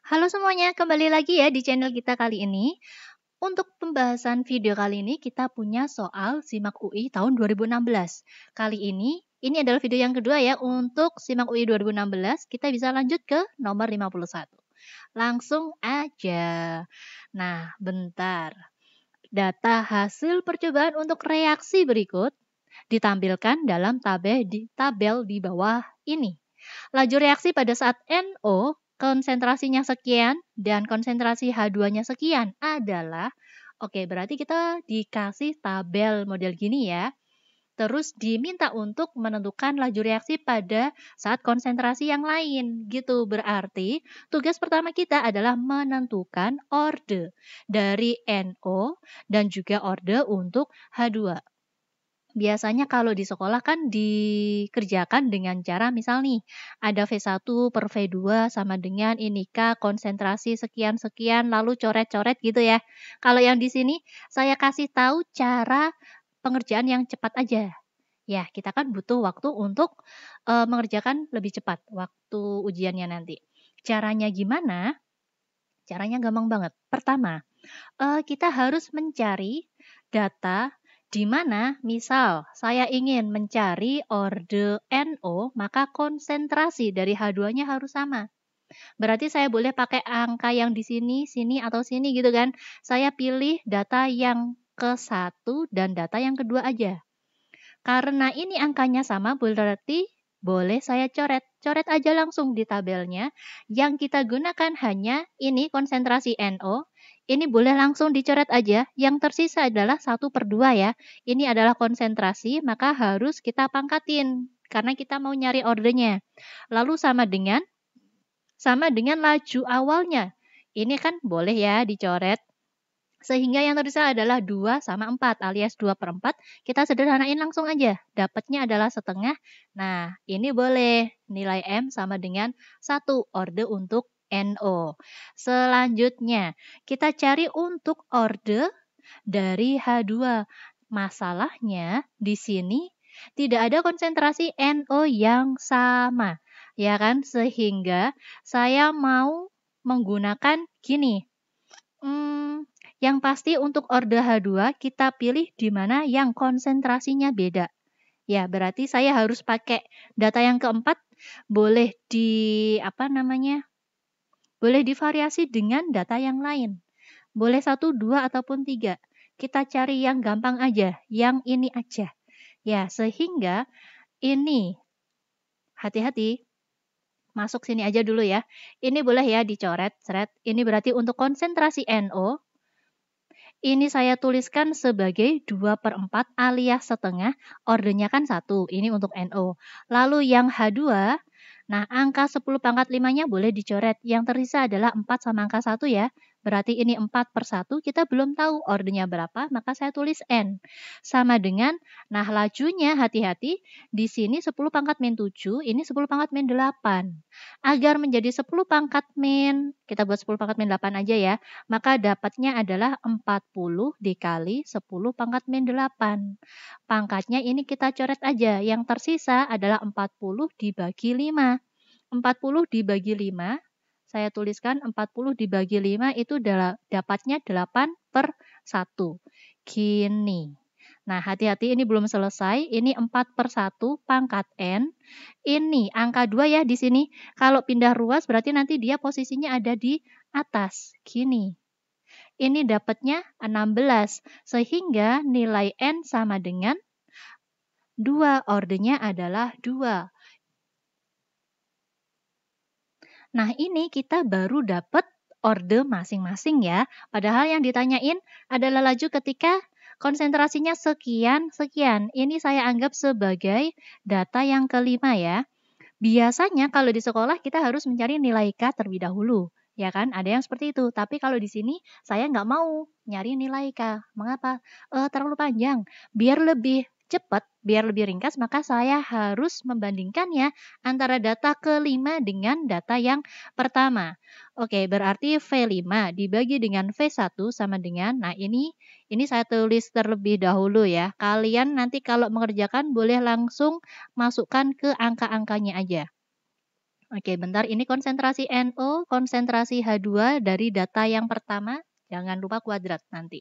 Halo semuanya, kembali lagi ya di channel kita kali ini. Untuk pembahasan video kali ini kita punya soal SIMAK UI tahun 2016. Kali ini adalah video yang kedua ya untuk SIMAK UI 2016. Kita bisa lanjut ke nomor 51. Langsung aja. Nah, bentar. Data hasil percobaan untuk reaksi berikut ditampilkan dalam tabel di bawah ini. Laju reaksi pada saat NO konsentrasinya sekian dan konsentrasi H2-nya sekian adalah, oke, berarti kita dikasih tabel model gini ya. Terus diminta untuk menentukan laju reaksi pada saat konsentrasi yang lain gitu. Berarti tugas pertama kita adalah menentukan orde dari NO dan juga orde untuk H2. Biasanya kalau di sekolah kan dikerjakan dengan cara misal nih, ada V1 per V2 sama dengan ini K konsentrasi sekian-sekian lalu coret-coret gitu ya. Kalau yang di sini saya kasih tahu cara pengerjaan yang cepat aja. Ya, kita kan butuh waktu untuk, mengerjakan lebih cepat waktu ujiannya nanti. Caranya gimana? Caranya gampang banget. Pertama, kita harus mencari data di mana misal saya ingin mencari orde NO, maka konsentrasi dari H2-nya harus sama. Berarti saya boleh pakai angka yang di sini, sini, atau sini gitu kan. Saya pilih data yang ke-1 dan data yang kedua aja. Karena ini angkanya sama berarti boleh saya coret. Coret aja langsung di tabelnya. Yang kita gunakan hanya ini konsentrasi NO. Ini boleh langsung dicoret aja. Yang tersisa adalah 1/2 ya. Ini adalah konsentrasi, maka harus kita pangkatin. Karena kita mau nyari ordernya. Lalu sama dengan laju awalnya. Ini kan boleh ya dicoret. Sehingga yang tersisa adalah 2 sama 4 alias 2/4. Kita sederhanain langsung aja. Dapatnya adalah setengah. Nah, ini boleh. Nilai M sama dengan 1 orde untuk NO. Selanjutnya, kita cari untuk orde dari H2. Masalahnya di sini tidak ada konsentrasi NO yang sama. Ya kan? Sehingga saya mau menggunakan gini. Yang pasti untuk orde H2 kita pilih di mana yang konsentrasinya beda. Ya, berarti saya harus pakai data yang keempat boleh boleh divariasi dengan data yang lain. Boleh 1, 2, ataupun 3. Kita cari yang gampang aja, yang ini aja. Ya, sehingga ini, hati-hati, masuk sini aja dulu ya. Ini boleh ya dicoret, seret. Ini berarti untuk konsentrasi NO. Ini saya tuliskan sebagai 2/4 alias setengah, ordenya kan 1, ini untuk NO. Lalu yang H2, nah angka 10⁻⁵-nya boleh dicoret, yang tersisa adalah 4 sama angka 1 ya. Berarti ini 4/1, kita belum tahu ordenya berapa, maka saya tulis N. Sama dengan, nah lajunya hati-hati, di sini 10⁻⁷, ini 10⁻⁸. Agar menjadi 10⁻⁻, kita buat 10⁻⁸ aja ya, maka dapatnya adalah 40 dikali 10⁻⁸. Pangkatnya ini kita coret aja, yang tersisa adalah 40 dibagi 5. 40 dibagi 5, saya tuliskan 40 dibagi 5 itu dapatnya 8/1. Gini. Nah, hati-hati ini belum selesai, ini 4/1 pangkat N. Ini angka 2 ya di sini. Kalau pindah ruas berarti nanti dia posisinya ada di atas, gini. Ini dapatnya 16, sehingga nilai N sama dengan 2, ordenya adalah 2. Nah, ini kita baru dapat orde masing-masing ya. Padahal yang ditanyain adalah laju ketika konsentrasinya sekian-sekian. Ini saya anggap sebagai data yang kelima ya. Biasanya kalau di sekolah kita harus mencari nilai K terlebih dahulu. Ya kan, ada yang seperti itu. Tapi kalau di sini saya nggak mau nyari nilai K. Mengapa? Terlalu panjang. Biar lebih cepat, biar lebih ringkas, maka saya harus membandingkannya antara data kelima dengan data yang pertama. Oke, berarti V5 dibagi dengan V1 sama dengan, nah ini saya tulis terlebih dahulu ya. Kalian nanti kalau mengerjakan boleh langsung masukkan ke angka-angkanya aja. Oke, bentar. Ini konsentrasi NO, konsentrasi H2 dari data yang pertama. Jangan lupa kuadrat nanti.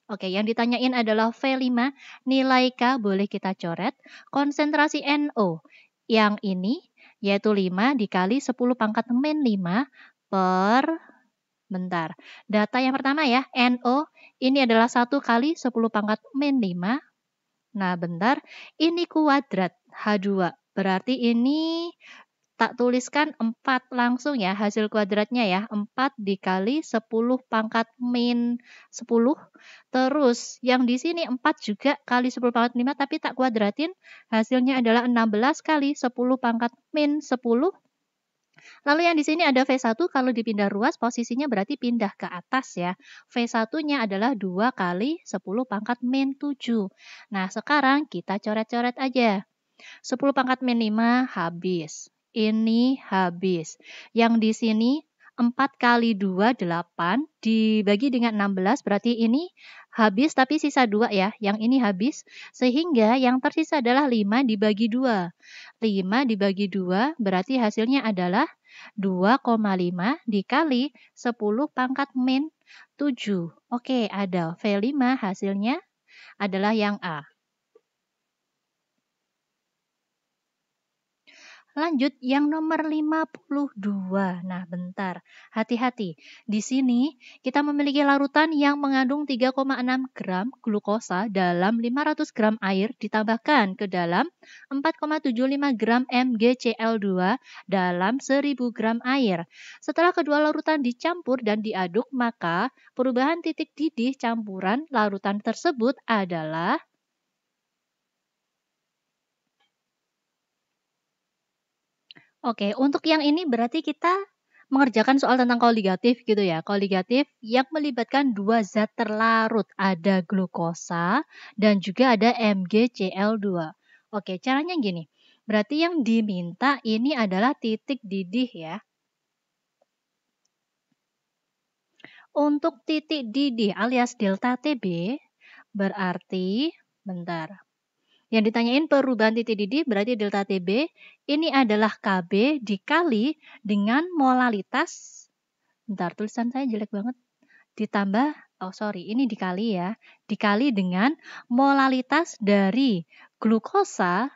Oke, yang ditanyain adalah V5. Nilai K boleh kita coret. Konsentrasi NO yang ini yaitu 5 dikali 10 pangkat min 5 per... Bentar. Data yang pertama ya, NO ini adalah 1 kali 10 pangkat min 5. Nah, bentar. Ini kuadrat H2. Berarti ini tak tuliskan 4 langsung ya, hasil kuadratnya ya. 4 dikali 10 pangkat min 10. Terus yang di sini 4 juga kali 10 pangkat 5 tapi tak kuadratin. Hasilnya adalah 16 kali 10 pangkat min 10. Lalu yang di sini ada V1, kalau dipindah ruas posisinya berarti pindah ke atas ya. V1-nya adalah 2 kali 10 pangkat min 7. Nah, sekarang kita coret-coret aja. 10 pangkat min 5 habis. Ini habis. Yang di sini 4 kali 2, 8. Dibagi dengan 16, berarti ini habis tapi sisa 2 ya. Yang ini habis. Sehingga yang tersisa adalah 5 dibagi 2. 5 dibagi 2, berarti hasilnya adalah 2,5 dikali 10 pangkat min 7. Oke, ada V5 hasilnya adalah yang A. Lanjut yang nomor 52. Nah, bentar. Hati-hati. Di sini kita memiliki larutan yang mengandung 3,6 gram glukosa dalam 500 gram air ditambahkan ke dalam 4,75 gram MgCl2 dalam 1000 gram air. Setelah kedua larutan dicampur dan diaduk, maka perubahan titik didih campuran larutan tersebut adalah... Oke, untuk yang ini berarti kita mengerjakan soal tentang koligatif gitu ya. Koligatif yang melibatkan dua zat terlarut. Ada glukosa dan juga ada MgCl2. Oke, caranya gini. Berarti yang diminta ini adalah titik didih ya. Untuk titik didih alias delta TB berarti, bentar. Yang ditanyain perubahan titik didih berarti delta TB ini adalah KB dikali dengan molalitas. Bentar, tulisan saya jelek banget. Ditambah, ini dikali ya. Dikali dengan molalitas dari glukosa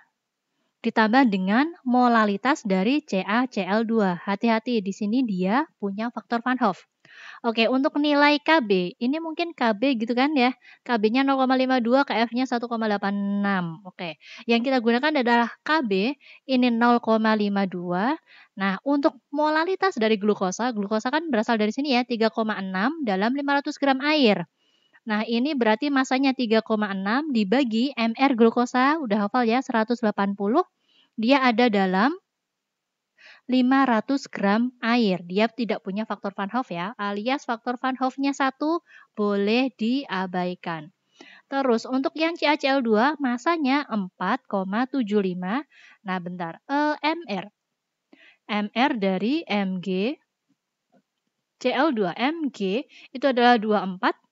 ditambah dengan molalitas dari CaCl2. Hati-hati, di sini dia punya faktor Van Hoff. Oke, untuk nilai KB, ini mungkin KB gitu kan ya. KB-nya 0,52, KF-nya 1,86. Oke, yang kita gunakan adalah KB, ini 0,52. Nah, untuk molalitas dari glukosa kan berasal dari sini ya, 3,6 dalam 500 gram air. Nah, ini berarti masanya 3,6 dibagi MR glukosa, udah hafal ya, 180. Dia ada dalam 500 gram air. Dia tidak punya faktor Van Hoff ya, alias faktor Van Hoff-nya 1 boleh diabaikan. Terus untuk yang CaCl2 masanya 4,75. Nah, bentar. MR dari Mg Cl2 Mg itu adalah 24.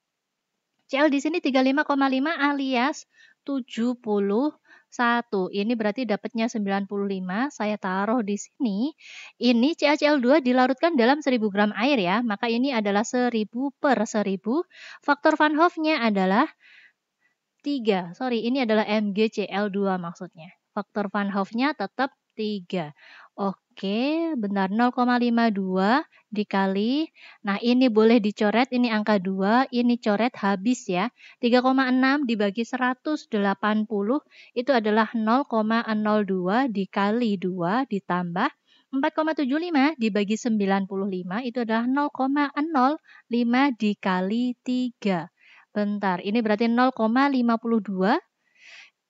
Cl di sini 35,5 alias 71. Ini berarti dapatnya 95. Saya taruh di sini. Ini CaCl2 dilarutkan dalam 1000 gram air ya. Maka ini adalah 1000 per 1000. Faktor Van Hoff-nya adalah 3. Ini adalah MgCl2 maksudnya. Faktor Van Hoff-nya tetap 3. Oke, benar 0,52 dikali. Nah, ini boleh dicoret, ini angka 2, ini coret habis ya. 3,6 dibagi 180 itu adalah 0,02 dikali 2 ditambah 4,75 dibagi 95 itu adalah 0,05 dikali 3. Bentar, ini berarti 0,52.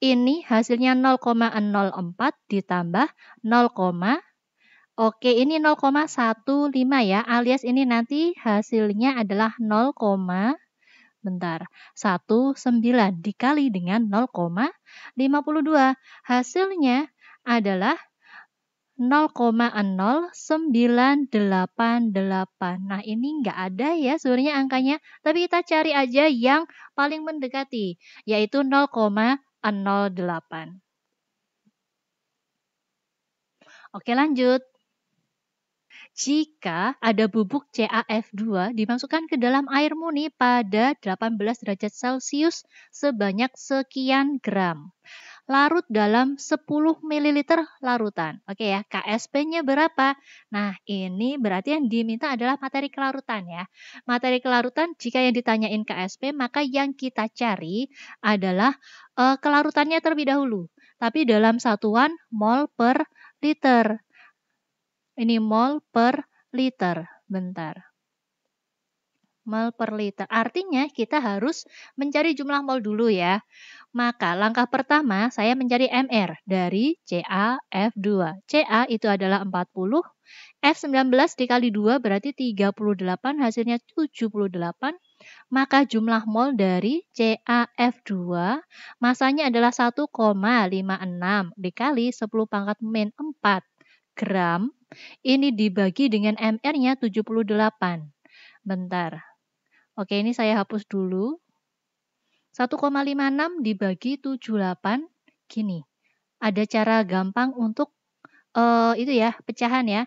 Ini hasilnya 0,04 ditambah 0, oke ini 0,15 ya, alias ini nanti hasilnya adalah 0, bentar, 19 dikali dengan 0,52. Hasilnya adalah 0,0988. Nah, ini nggak ada ya sebenarnya angkanya, tapi kita cari aja yang paling mendekati, yaitu 0,08. Oke, lanjut. jika ada bubuk CaF2 dimasukkan ke dalam air murni pada 18 derajat Celcius sebanyak sekian gram. Larut dalam 10 ml larutan. Oke ya, KSP-nya berapa? Nah, ini berarti yang diminta adalah materi kelarutan ya. Materi kelarutan jika yang ditanyain KSP, maka yang kita cari adalah kelarutannya terlebih dahulu. Tapi dalam satuan mol per liter. Ini mol per liter. Bentar. Mol per liter. Artinya kita harus mencari jumlah mol dulu ya. Maka langkah pertama saya mencari MR dari CaF2. Ca itu adalah 40, F19 dikali 2 berarti 38, hasilnya 78. Maka jumlah mol dari CaF2 masanya adalah 1,56 dikali 10 pangkat min 4 gram. Ini dibagi dengan MR-nya 78. Bentar. Oke, ini saya hapus dulu. 1,56 dibagi 78 gini. Ada cara gampang untuk itu ya, pecahan ya.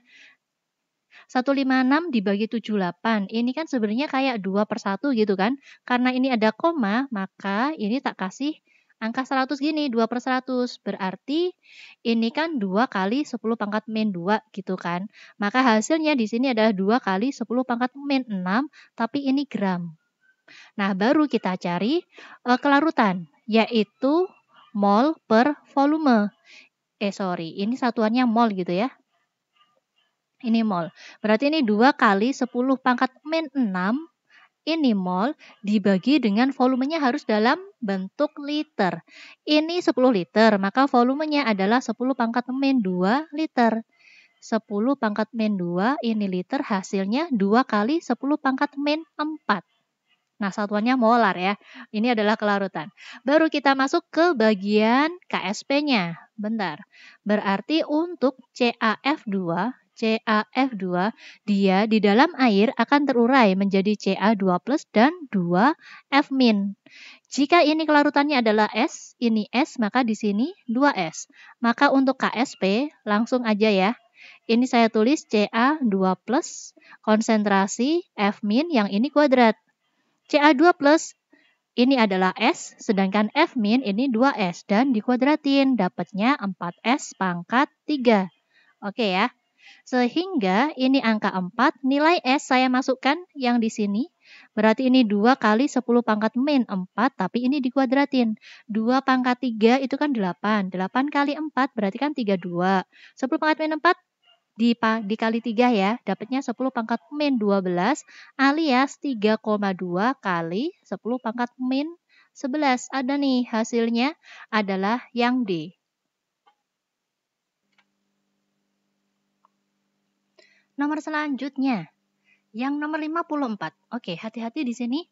156 dibagi 78. Ini kan sebenarnya kayak 2/1 gitu kan. Karena ini ada koma, maka ini tak kasih angka 100 gini, 2/100. Berarti ini kan 2 kali 10 pangkat min 2 gitu kan. Maka hasilnya di sini adalah 2 kali 10 pangkat min 6, tapi ini gram. Nah, baru kita cari kelarutan, yaitu mol per volume. Ini satuannya mol gitu ya. Ini mol. Berarti ini 2 kali 10 pangkat min 6, ini mol, dibagi dengan volumenya harus dalam bentuk liter. Ini 10 liter, maka volumenya adalah 10 pangkat min 2 liter. 10 pangkat min 2, ini liter, hasilnya 2 kali 10 pangkat min 4. Nah, satuannya molar ya. Ini adalah kelarutan. Baru kita masuk ke bagian KSP-nya. Bentar. Berarti untuk CaF2, dia di dalam air akan terurai menjadi Ca2+ dan 2F-. Jika ini kelarutannya adalah S, ini S, maka di sini 2S. Maka untuk KSP, langsung aja ya. Ini saya tulis Ca2+, konsentrasi F- yang ini kuadrat. Ca2+ ini adalah S, sedangkan F- ini 2S dan dikuadratin, dapatnya 4S pangkat 3. Oke ya. Sehingga ini angka 4, nilai S saya masukkan yang di sini. Berarti ini 2 kali 10 pangkat min 4, tapi ini dikuadratin. 2 pangkat 3 itu kan 8. 8 kali 4 berarti kan 32. 10 pangkat min 4 dikali 3 ya, dapatnya 10 pangkat min 12 alias 3,2 kali 10 pangkat min 11. Ada nih hasilnya adalah yang D. Nomor selanjutnya, yang nomor 54. Oke, hati-hati di sini.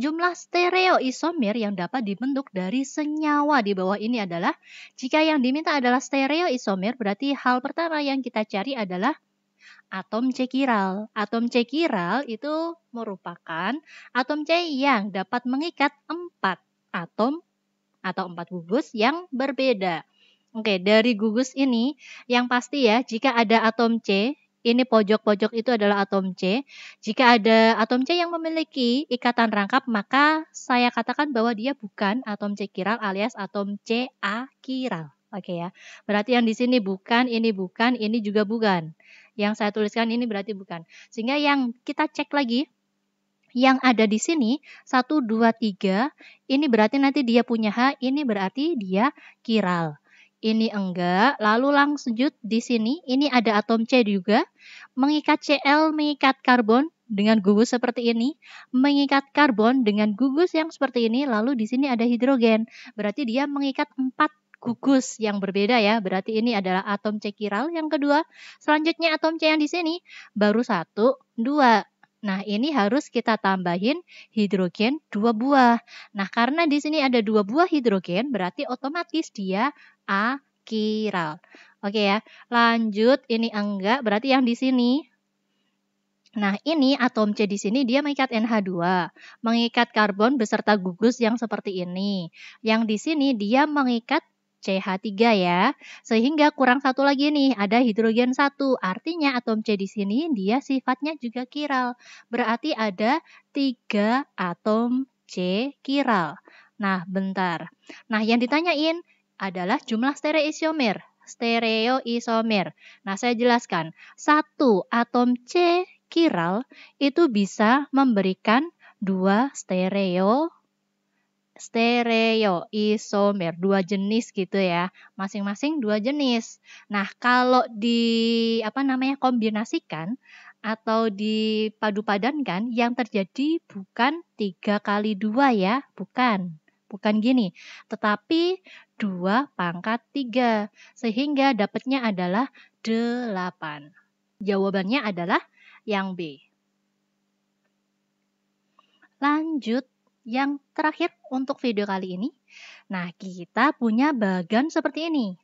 Jumlah stereoisomer yang dapat dibentuk dari senyawa di bawah ini adalah, jika yang diminta adalah stereoisomer, berarti hal pertama yang kita cari adalah atom C chiral. Atom C chiral itu merupakan atom C yang dapat mengikat 4 atom atau 4 gugus yang berbeda. Oke, dari gugus ini yang pasti ya, jika ada atom C, ini pojok-pojok itu adalah atom C. Jika ada atom C yang memiliki ikatan rangkap, maka saya katakan bahwa dia bukan atom C chiral alias atom Ca chiral. Oke ya. Berarti yang di sini bukan, ini juga bukan. Yang saya tuliskan ini berarti bukan. Sehingga yang kita cek lagi, yang ada di sini 1, 2, 3, ini berarti nanti dia punya H, ini berarti dia chiral. Ini enggak, lalu lanjut di sini, ini ada atom C juga, mengikat Cl, mengikat karbon dengan gugus seperti ini, mengikat karbon dengan gugus yang seperti ini, lalu di sini ada hidrogen, berarti dia mengikat 4 gugus yang berbeda ya, berarti ini adalah atom C chiral yang kedua. Selanjutnya atom C yang di sini, baru 1, 2. Nah, ini harus kita tambahin hidrogen 2 buah. Nah, karena di sini ada 2 buah hidrogen, berarti otomatis dia achiral. Oke ya. Lanjut, ini enggak, berarti yang di sini. Nah, ini atom C di sini dia mengikat NH2, mengikat karbon beserta gugus yang seperti ini. Yang di sini dia mengikat CH3 ya. Sehingga kurang satu lagi nih, ada hidrogen 1. Artinya atom C di sini dia sifatnya juga chiral. Berarti ada 3 atom C chiral. Nah, bentar. Nah, yang ditanyain adalah jumlah stereoisomer. Stereoisomer. Nah, saya jelaskan. Satu atom C chiral itu bisa memberikan 2 stereoisomer, 2 jenis gitu ya. Masing-masing 2 jenis. Nah, kalau kombinasikan atau dipadu-padankan yang terjadi bukan 3 kali 2 ya, bukan. Bukan gini, tetapi 2 pangkat 3 sehingga dapatnya adalah 8. Jawabannya adalah yang B. Lanjut, yang terakhir untuk video kali ini. Nah, kita punya bagan seperti ini.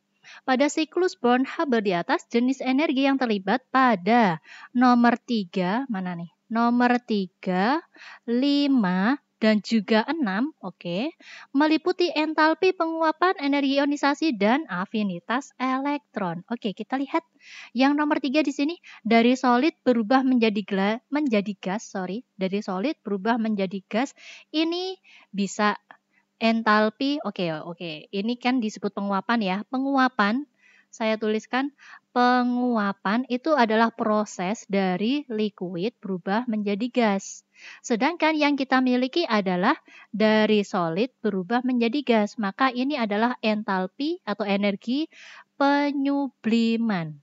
Pada siklus Born-Haber di atas, jenis energi yang terlibat pada nomor 3, mana nih? Nomor 3, 5, dan juga 6, oke, meliputi entalpi penguapan energi ionisasi dan afinitas elektron. Oke, kita lihat yang nomor 3 di sini dari solid berubah menjadi gas, dari solid berubah menjadi gas. Ini bisa entalpi, oke. Ini kan disebut penguapan ya. Penguapan, saya tuliskan penguapan itu adalah proses dari liquid berubah menjadi gas. Sedangkan yang kita miliki adalah dari solid berubah menjadi gas. Maka ini adalah entalpi atau energi penyubliman.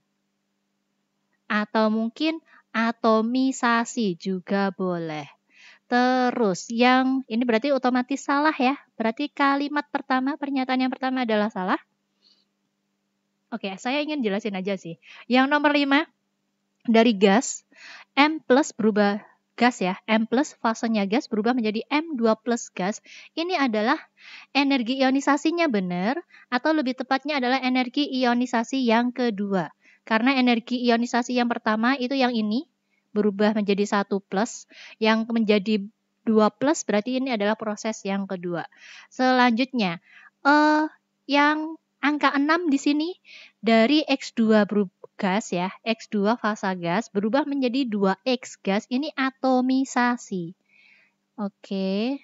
Atau mungkin atomisasi juga boleh. Terus yang ini berarti otomatis salah ya. Berarti kalimat pertama, pernyataan yang pertama adalah salah. Oke, saya ingin jelasin aja sih. Yang nomor 5, dari gas, M plus berubah gas ya. M plus fasenya gas berubah menjadi M2 plus gas. Ini adalah energi ionisasinya benar, atau lebih tepatnya adalah energi ionisasi yang kedua. Karena energi ionisasi yang pertama itu yang ini, berubah menjadi 1 plus, yang menjadi 2 plus berarti ini adalah proses yang kedua. Selanjutnya, yang angka 6 di sini dari X2 gas ya, X2 fasa gas berubah menjadi 2X gas, ini atomisasi. Oke.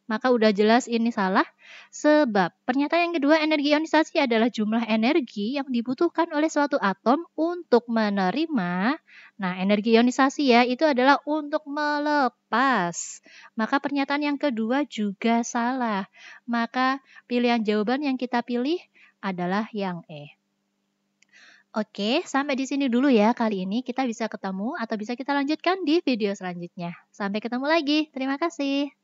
Maka udah jelas ini salah, sebab pernyataan yang kedua, energi ionisasi adalah jumlah energi yang dibutuhkan oleh suatu atom untuk menerima. Nah, energi ionisasi ya, itu adalah untuk melepas. Maka pernyataan yang kedua juga salah. Maka pilihan jawaban yang kita pilih adalah yang E. Oke, sampai di sini dulu ya kali ini. Kita bisa ketemu atau bisa kita lanjutkan di video selanjutnya. Sampai ketemu lagi. Terima kasih.